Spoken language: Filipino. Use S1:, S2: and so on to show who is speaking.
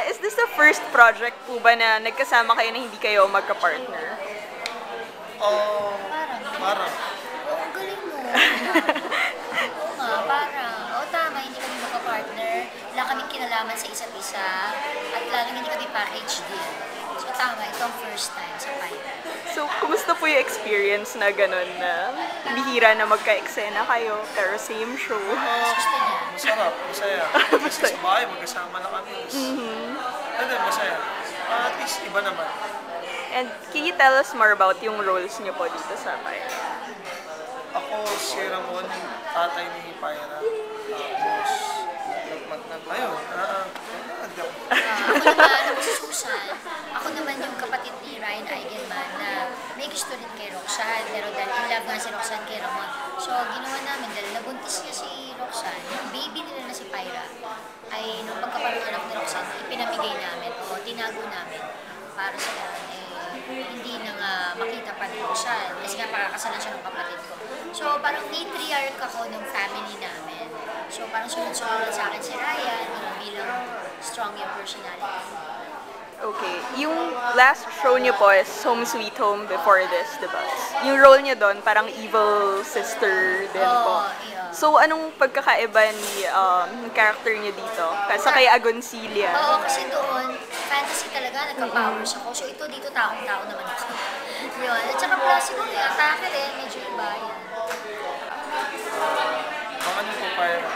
S1: Is this the first project po ba na nagkasama kayo na hindi kayo magka-partner?
S2: Oh,
S3: Parang,
S2: parang.
S3: oo, ang galing mo. Oo nga, parang, oo tama, hindi kami magka-partner, wala kaming kinalaman sa isa't isa, at lalong hindi kami package deal. So tama, ito ang first time sa Pyra.
S1: So, kumusta po yung experience na gano'n na bihira na magka-eksena kayo pero same show?
S3: Gusto niya.
S2: Masarap, masaya. Kasi sa bahay, magkasama na kami. And then, masaya. At least, iba naman.
S1: And can you tell us more about yung roles niyo po dito sa Pyra?
S2: Ako, si Ramon, yung tatay ni Pyra. Tapos, ayun,
S3: Ako naman, si Susan, ako naman yung kapatid ni Ryan Eigenman na may gusto rin kay Roxanne, pero dahil in love nga si Roxanne kay Ramon. So, ginawa namin, dahil nabuntis niya si Roxanne, yung baby nila na si Pyra, ay nung pagkapanganak ni Roxanne, ipinamigay namin o tinago namin para sa hindi na nga makita pa ni Roxanne kasi nga pakakasalan siya ng kapatid ko. So, parang matriarch ako ng family namin. So, parang sunod-sunod sa akin si Ryan bilang strong yung personality.
S1: Okay. Yung last show niyo po is Home Sweet Home before this, diba? Yung role niyo doon, parang evil sister din po.
S3: Yeah.
S1: So, anong pagkakaiba ni character niyo dito? Kasi kay Agoncilla.
S3: Oo, kasi doon, fantasy talaga, nagka-powers ako. So, dito taong-tao naman ako. Yun. At saka plus, siguro yung atake rin, medyo iba yan.
S2: ang ano po, Pyra.